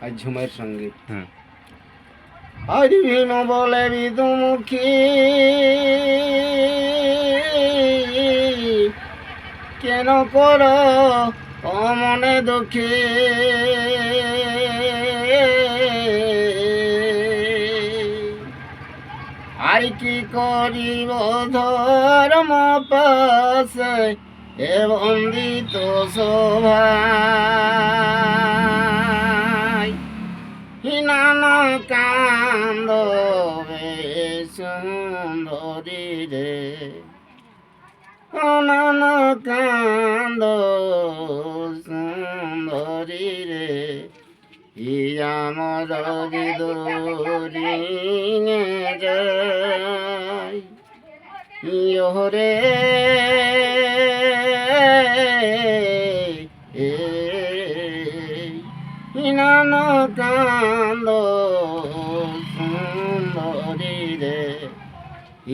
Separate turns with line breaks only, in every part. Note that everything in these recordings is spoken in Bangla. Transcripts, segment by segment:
আর ঝুমের সঙ্গীত।
হরি ভীম বলে বিদুমুখী কেন কর অমনে দুঃখী আর কি করিব ধর্ম পাশে এ বন্দিত সভায় হিনান কান্দ সুন্দরী রে অনন কান্দ সুন্দরী রে আমার বিদুরি যায় ইহরে হিনান কান্দ সুন্দরী রে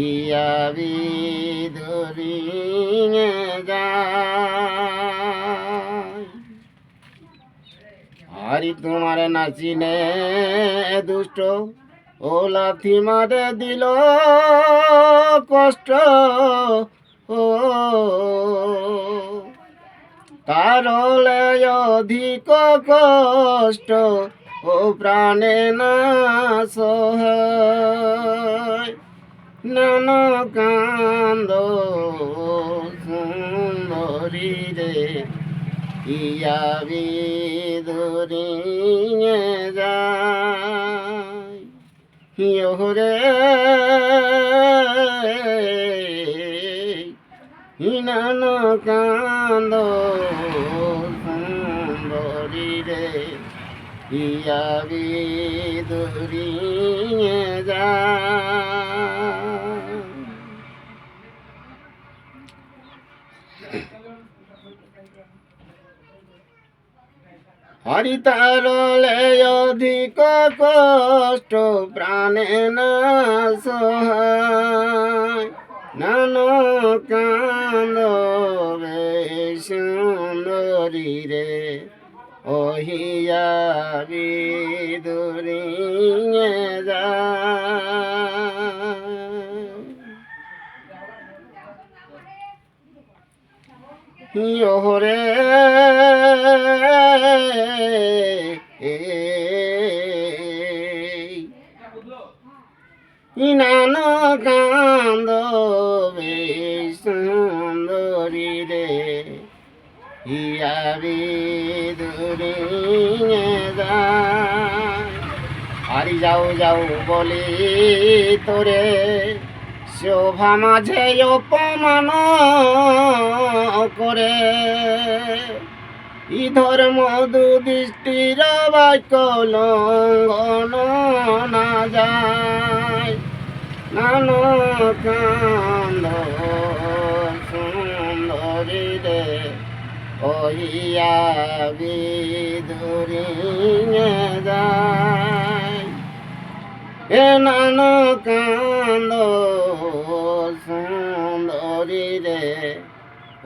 ইয়া বিদুরি যায় আরি তোমার নাচিনে দুষ্ট ও লাথি মারে দিল কষ্ট ও তারলে অধিক কষ্ট ও প্রাণে না সহায় নান কান্দ সুন্দরী রে ইয়া বিদুরি যায় ইহরে হিনান কান্দ সুন্দরী রে ইয়া বিদুরি যায় হরি তারলে অধিক কষ্ট প্রাণে না সহায় নান কান্দ সুন্দরী রে ওহিয়া বিদুরি যায় ইহরে নান কান্দ সুন্দরী রে ইয়া বিদুরি যায় হারি যাও যাও বলি তোরে শোভা মাঝে অপমান করে ই ধর্ম দুদৃষ্টির বাক্য লঙ্ঘন না যায় নান কান্দ সুন্দরী রে ওহিয়া বিদুরি যায় এ নান কান্দ সুন্দরী রে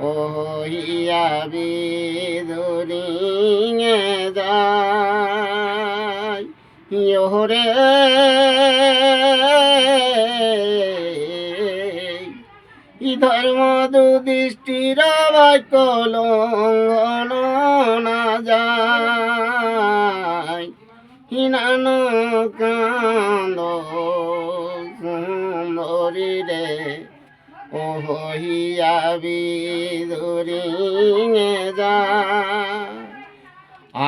ওহিয়া বিদুরি যায় ইহরে ই ধর্ম দুদৃষ্টির বাক্য লঙ্ঘন না যায় হিনান কান্দ সুন্দরী রে ওহিয়া বিদুরি যায়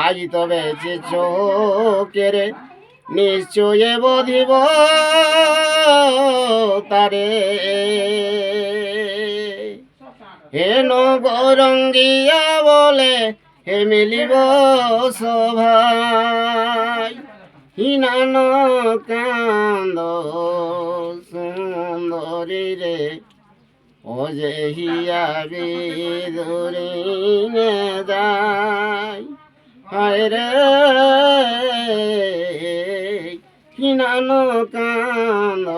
আজ তবে যে চোখের নিশ্চয় বধিব তারে হেন গরঙ্গিয়া বলে হে মিলিব সভাই হিনান কান্দ সুন্দরী রে ও যে হিয়া বিদুরি যায় হায় রে হিনান কান্দ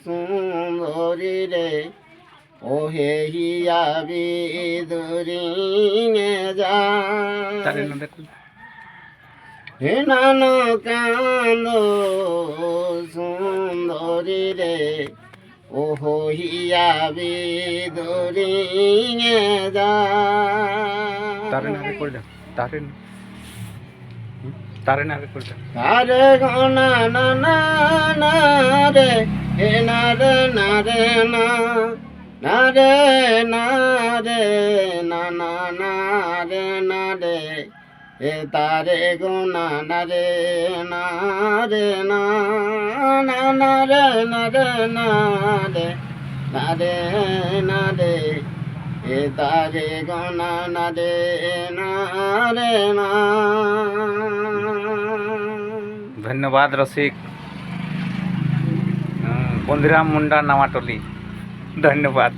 সুন্দরী রে ও হে হিয়া বিদুরি যায় হে নানো কান্দ সুন্দরী রে ও হইয়া বিদরিঙে যা
তারে না রে করে তারে না রে করে
তারে গনা না না না রে হে না রে না রে না না রে না রে না না না রে না রে হে তারে গনা না রে না রে না না না রে না রে না রে না রে না রে হে তারে গনা না রে না রে না।
ধন্যবাদ রসিক বন্দিরাম মুন্ডা নামাটলি ধন্যবাদ।